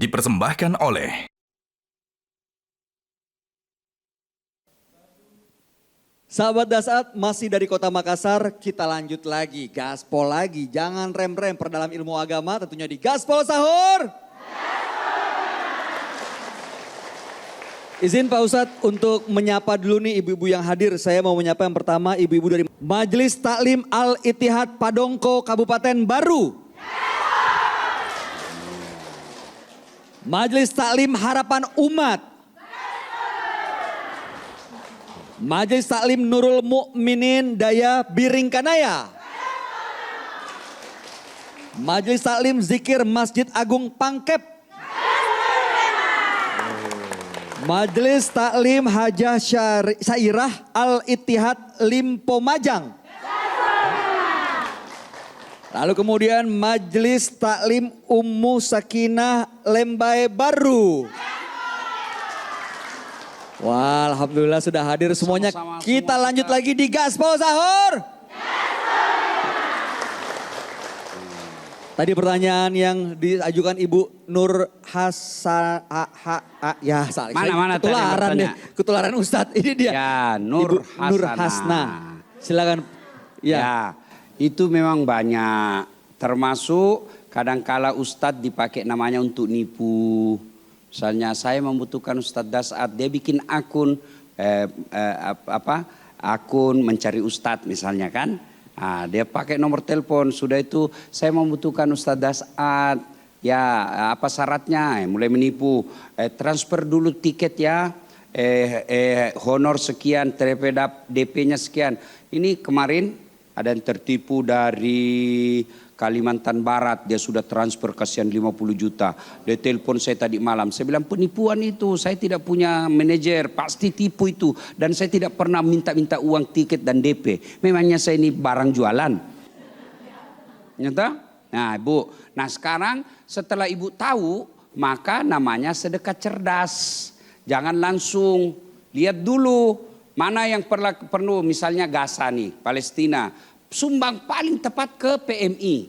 dipersembahkan oleh Sahabat Dasat, masih dari Kota Makassar, kita lanjut lagi, gaspol lagi. Jangan rem-rem, perdalam ilmu agama tentunya di Gaspol Sahur. Izin Pak Ustadz untuk menyapa dulu nih ibu-ibu yang hadir. Saya mau menyapa yang pertama ibu-ibu dari Majelis Taklim Al-Ittihad Padongko Kabupaten Baru. Majelis Taklim Harapan Umat. Majelis Taklim Nurul Mukminin Daya Biringkanaya. Majelis Taklim Zikir Masjid Agung Pangkep. Majelis Taklim Hajah Syairah Al-Ittihad Limpo Majang. Lalu kemudian Majelis Taklim Ummu Sakinah Lembai Baru. Wah, alhamdulillah sudah hadir semuanya. Kita lanjut lagi di Gaspol Sahur. Tadi pertanyaan yang diajukan Ibu Nur Mana ketularan deh, ketularan Ustadz. Ini dia. Ya, Nur Ibu Nur Hasna. Silakan. Ya, itu memang banyak. Termasuk kadangkala Ustadz dipakai namanya untuk nipu. Misalnya saya membutuhkan Ustadz Dasat, dia bikin akun akun mencari Ustadz misalnya kan. Nah, dia pakai nomor telepon, sudah itu saya membutuhkan Ustadz Dasat. Ya, apa syaratnya? Mulai menipu. Transfer dulu tiket ya. Honor sekian, DP-nya sekian. Ini kemarin ada yang tertipu dari Kalimantan Barat, dia sudah transfer kasihan 50 juta. Dia telepon saya tadi malam, saya bilang penipuan itu, saya tidak punya manajer, pasti tipu itu. Dan saya tidak pernah minta-minta uang tiket dan DP. Memangnya saya ini barang jualan? Nyata? Nah Ibu, nah sekarang setelah Ibu tahu, maka namanya sedekah cerdas. Jangan langsung, lihat dulu mana yang perlu, misalnya Gaza nih, Palestina. Sumbang paling tepat ke PMI,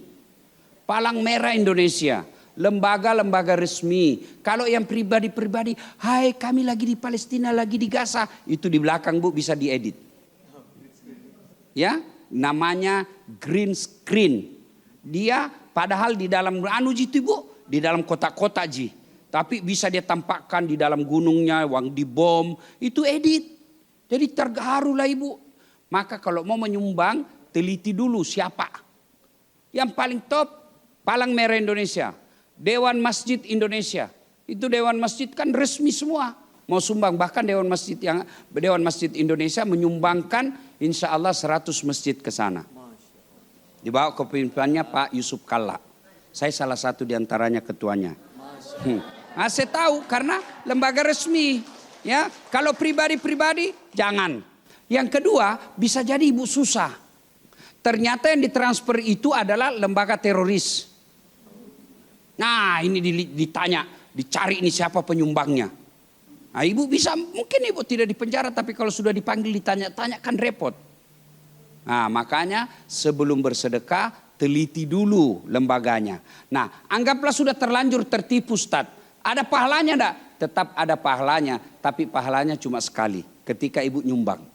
Palang Merah Indonesia, lembaga-lembaga resmi. Kalau yang pribadi-pribadi, hai kami lagi di Palestina, lagi di Gaza, itu di belakang Bu bisa diedit. Ya, namanya green screen. Dia padahal di dalam itu Bu, di dalam kota-kota ji. Tapi bisa dia tampakkan di dalam gunungnya, uang dibom, itu edit. Jadi terharulah Ibu. Maka kalau mau menyumbang, teliti dulu siapa. Yang paling top, Palang Merah Indonesia, Dewan Masjid Indonesia. Itu Dewan Masjid kan resmi semua. Mau sumbang, bahkan Dewan Masjid Indonesia menyumbangkan insya Allah 100 masjid ke sana. Dibawa kepemimpinannya Pak Yusuf Kalla. Saya salah satu diantaranya ketuanya. Nah, saya tahu karena lembaga resmi. Ya, kalau pribadi-pribadi jangan. Yang kedua, bisa jadi Ibu susah. Ternyata yang ditransfer itu adalah lembaga teroris. Nah ini ditanya, dicari ini siapa penyumbangnya. Nah Ibu bisa, mungkin Ibu tidak dipenjara, tapi kalau sudah dipanggil ditanya-tanya kan repot. Nah makanya sebelum bersedekah teliti dulu lembaganya. Nah anggaplah sudah terlanjur tertipu Ustaz. Ada pahalanya enggak? Tetap ada pahalanya, tapi pahalanya cuma sekali ketika Ibu nyumbang.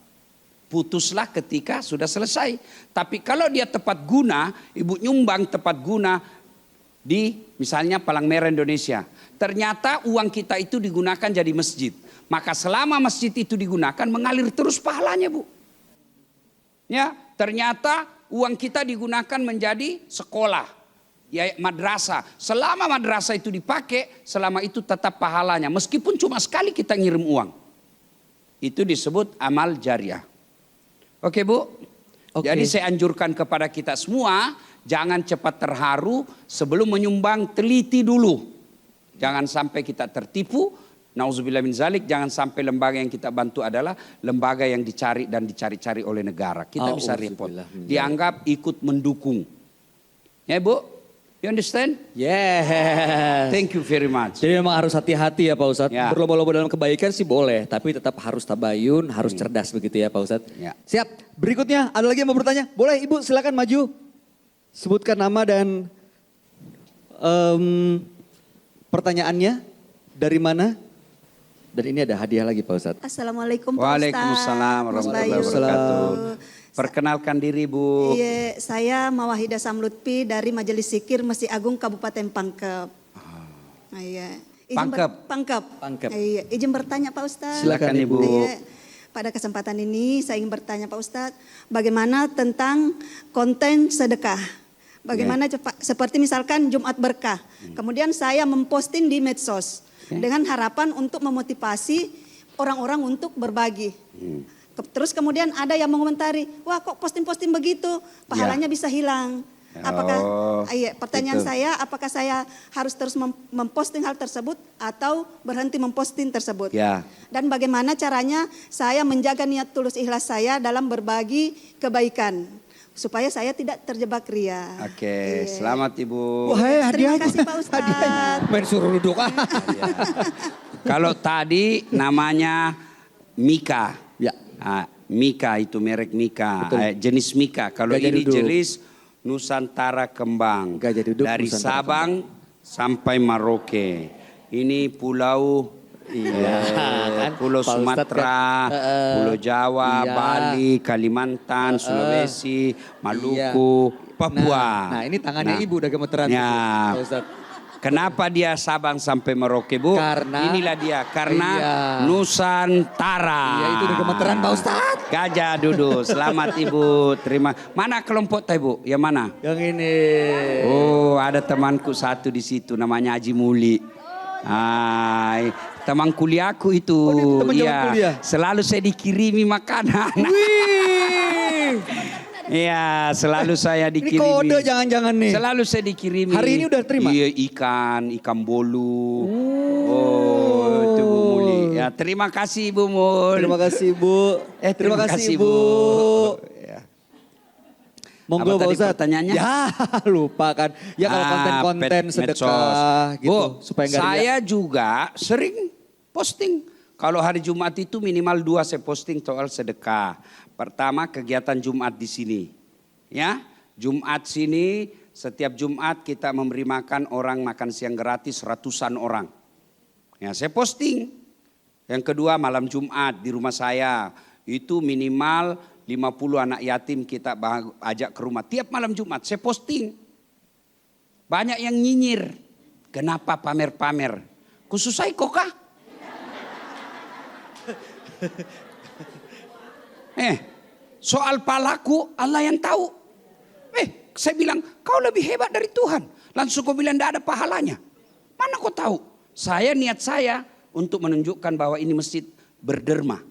Putuslah ketika sudah selesai. Tapi kalau dia tepat guna, Ibu nyumbang tepat guna di misalnya Palang Merah Indonesia. Ternyata uang kita itu digunakan jadi masjid. Maka selama masjid itu digunakan mengalir terus pahalanya Bu. Ya, ternyata uang kita digunakan menjadi sekolah. Ya madrasah. Selama madrasah itu dipakai, selama itu tetap pahalanya. Meskipun cuma sekali kita ngirim uang. Itu disebut amal jariah. Oke Bu, Jadi saya anjurkan kepada kita semua, jangan cepat terharu, sebelum menyumbang teliti dulu. Jangan sampai kita tertipu, nauzubillah min zalik, jangan sampai lembaga yang kita bantu adalah lembaga yang dicari dan dicari-cari oleh negara. Kita bisa repot, dianggap ikut mendukung. Ya Bu? You understand? Yes. Thank you very much. Jadi memang harus hati-hati ya Pak Ustadz. Ya. Berlomba-lomba dalam kebaikan sih boleh. Tapi tetap harus tabayun, harus cerdas begitu ya Pak Ustadz. Ya. Siap. Berikutnya ada lagi yang mau bertanya? Boleh Ibu silakan maju. Sebutkan nama dan Pertanyaannya dari mana? Dan ini ada hadiah lagi Pak Ustadz. Assalamualaikum Pak Ustadz. Waalaikumsalam warahmatullahi Mas Bayu. wabarakatuh. Perkenalkan diri Bu. Iya, saya Mawahida Samlutfi dari Majelis Zikir Masjid Agung Kabupaten Pangkep. Iya. Pangkep. Pangkep. Pangkep. Iya, izin bertanya Pak Ustadz. Silakan Ibu. Iya. Pada kesempatan ini saya ingin bertanya Pak Ustadz, bagaimana tentang konten sedekah? Bagaimana seperti misalkan Jumat Berkah. Kemudian saya memposting di medsos dengan harapan untuk memotivasi orang-orang untuk berbagi. Terus kemudian ada yang mengomentari, wah kok posting-posting begitu, pahalanya bisa hilang. Apakah, pertanyaan gitu. saya, apakah saya harus terus memposting hal tersebut atau berhenti memposting tersebut? Ya. Dan bagaimana caranya saya menjaga niat tulus ikhlas saya dalam berbagi kebaikan supaya saya tidak terjebak ria. Oke, selamat Ibu. Wah, Terima kasih Pak Ustadz. Main suruh duduk. Kalau tadi namanya Mika. Ya. Mika itu merek Mika, Betul. jenis Mika. Kalau Gajah ini duduk. jenis Nusantara Kembang. Gajah duduk Dari Nusantara Sabang sampai Merauke. Ini pulau kan, Pulau Pak Ustadz Sumatera, kan, Pulau Jawa, iya. Bali, Kalimantan, Sulawesi, Maluku, Papua. Nah, ini tangannya Ibu udah gemeteran. Ya. Pak Ustadz. Kenapa dia Sabang sampai Merauke Bu? Karena- inilah dia, karena Iya. Nusantara. Iya, itu udah gemeteran Pak Ustadz. Gajah duduk, selamat Ibu, terima. Mana kelompok teh Bu? Yang mana? Yang ini. Oh, ada temanku satu di situ, namanya Haji Muli. Hai, teman kuliahku itu. Oh, ini teman zaman kuliah. Selalu saya dikirimi makanan. Wih. Iya, selalu saya Ini dikirimi. kode jangan-jangan nih. Selalu saya dikirimi. Hari ini udah terima? Iya, ikan bolu. Oh, itu Bu Muli. Ya, terima kasih Ibu Mul. Terima kasih Bu. Terima kasih Bu. Ya. Monggo Apa Pak tadi Ustadz. pertanyaannya? Ya lupa kan. Ya kalau konten-konten sedekah medsos. gitu. Bu, supaya nggak saya juga sering posting. Kalau hari Jumat itu minimal 2 saya posting soal sedekah. Pertama kegiatan Jumat di sini. Ya, Jumat sini setiap Jumat kita memberi makan orang makan siang gratis ratusan orang. Ya, saya posting. Yang kedua malam Jumat di rumah saya itu minimal 50 anak yatim kita ajak ke rumah. Tiap malam Jumat saya posting. Banyak yang nyinyir. Kenapa pamer-pamer? Khusus saya kok. Soal palaku Allah yang tahu. Saya bilang kau lebih hebat dari Tuhan. Langsung kau bilang tidak ada pahalanya. Mana kau tahu? Niat saya untuk menunjukkan bahwa ini masjid berderma.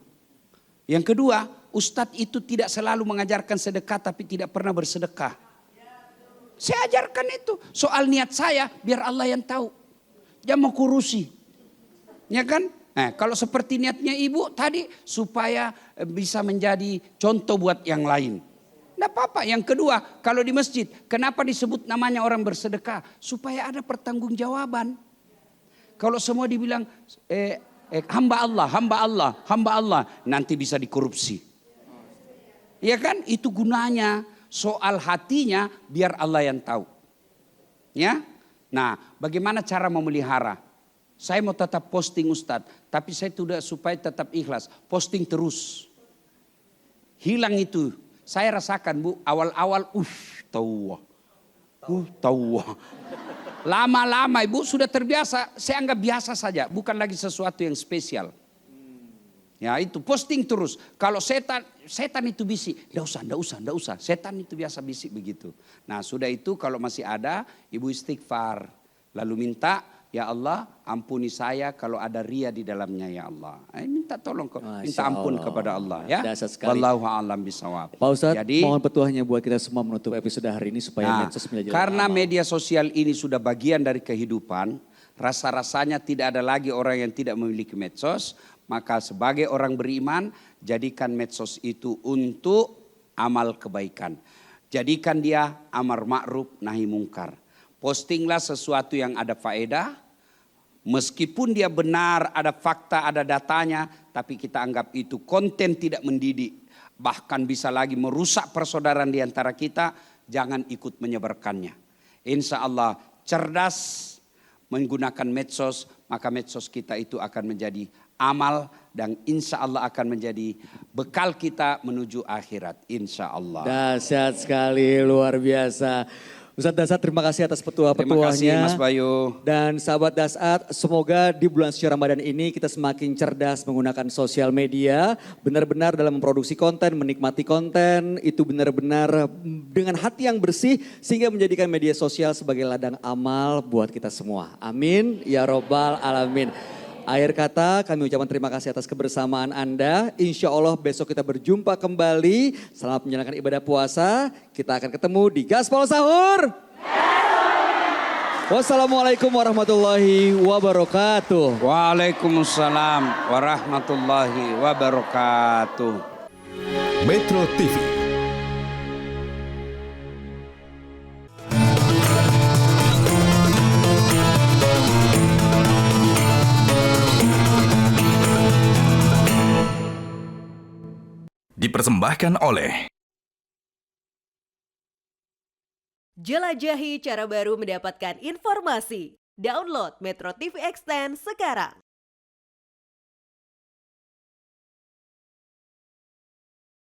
Yang kedua, Ustadz itu tidak selalu mengajarkan sedekah tapi tidak pernah bersedekah. Saya ajarkan itu. Soal niat saya biar Allah yang tahu. Jangan mau kurusi. Ya kan? Nah, kalau seperti niatnya Ibu tadi supaya bisa menjadi contoh buat yang lain. Tidak apa-apa. Yang kedua, kalau di masjid, kenapa disebut namanya orang bersedekah? Supaya ada pertanggungjawaban. Kalau semua dibilang hamba Allah, hamba Allah, hamba Allah, nanti bisa dikorupsi. Ya kan? Itu gunanya. Soal hatinya biar Allah yang tahu. Ya. Nah, bagaimana cara memelihara? Saya mau tetap posting Ustadz, tapi saya tidak supaya tetap ikhlas. Posting terus. Hilang itu. Saya rasakan Bu, awal-awal tawa. Lama-lama Ibu sudah terbiasa, saya anggap biasa saja, bukan lagi sesuatu yang spesial. Ya itu posting terus. Kalau setan itu bisik, enggak usah. Setan itu biasa bisik begitu. Nah sudah itu kalau masih ada, Ibu istighfar. Lalu minta, ya Allah ampuni saya kalau ada ria di dalamnya ya Allah. Minta tolong, minta ampun kepada Allah ya. Dahsyat sekali. Wallahu a'lam bishawab. Pak Ustadz, Jadi, mohon petuahnya buat kita semua menutup episode hari ini supaya medsos menjadi karena amal. media sosial ini sudah bagian dari kehidupan, rasa-rasanya tidak ada lagi orang yang tidak memiliki medsos, maka sebagai orang beriman, jadikan medsos itu untuk amal kebaikan. Jadikan dia amar ma'ruf nahi mungkar. Postinglah sesuatu yang ada faedah, meskipun dia benar, ada fakta, ada datanya, tapi kita anggap itu konten tidak mendidik. Bahkan bisa lagi merusak persaudaraan di antara kita, jangan ikut menyebarkannya. Insya Allah cerdas, menggunakan medsos, maka medsos kita itu akan menjadi amal dan insya Allah akan menjadi bekal kita menuju akhirat, insya Allah. Dahsyat sekali, luar biasa. Ustadz Dasat, terima kasih atas Terima kasih petua-petuanya. Mas Bayu. Dan sahabat Dasat, semoga di bulan suci Ramadan ini kita semakin cerdas menggunakan sosial media, benar-benar dalam memproduksi konten, menikmati konten, itu benar-benar dengan hati yang bersih sehingga menjadikan media sosial sebagai ladang amal buat kita semua. Amin, ya robbal alamin. Akhir kata kami ucapkan terima kasih atas kebersamaan Anda. Insya Allah besok kita berjumpa kembali. Selamat menjalankan ibadah puasa. Kita akan ketemu di Gaspol Sahur. Wassalamualaikum warahmatullahi wabarakatuh. Waalaikumsalam warahmatullahi wabarakatuh. Metro TV. Dipersembahkan oleh Jelajahi cara baru mendapatkan informasi. Download Metro TV Extend sekarang.